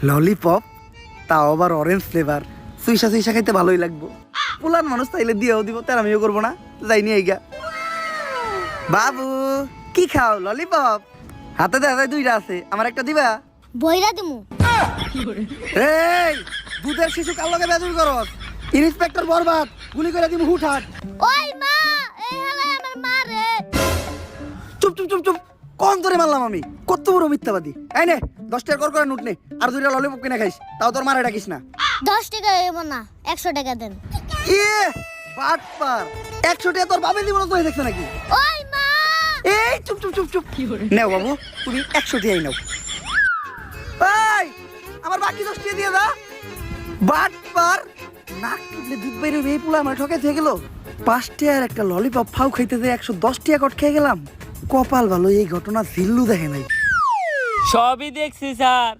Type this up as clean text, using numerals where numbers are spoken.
Lollipop, তাও আবার orange flavour. Suisa Suisa খাইতে ভালোই লাগবো। পুলান মানুষ তাইলে দিয়েও দিব, তার আমিও করবো না। যাইনি এইগা। বাবু কি খাও? ললিপপ। হাতে দেখা দুইটা আছে, আমার একটা দিবা? বইরা দিমু। এই দুধের শিশু কার লগে বেজুর করস? ইন্সপেক্টর বরবাদ, গুলি করে দিব হুটহাট। ওই মা, এই হালাই আমার মা রে। চুপ চুপ চুপ চুপ, কোন ধরে মারলাম আমি? কত বড় মিথ্যাবাদী। এই নে 10 টাকা কর করে নোট নে, আর দুইটা ললিপপ কিনে খাইস, তাও তোর মারে ডাকিস না। 10 টাকা হইব না, 100 টাকা দেন। ইয়ে বাটপার, 100 টাকা তোর বাবা দিব না তো দেখছ নাকি? ওই মা, এই চুপ চুপ চুপ চুপ, নাও বাবু তুমি 100 টাকাই নাও। এই আমার বাকি 10 টাকা দিয়ে দা। বাটপার, নাক টিপলে দুধ বাইরে এই পুলা আমার ঠকে থেকে গেল। 5 টাকার একটা ললিপপ ফাউ খাইতে যে 110 টাকা কট খেয়ে গেলাম। কপাল ভালো, এই ঘটনা জিল্লু দেখে নাই। সবই দেখছি স্যার।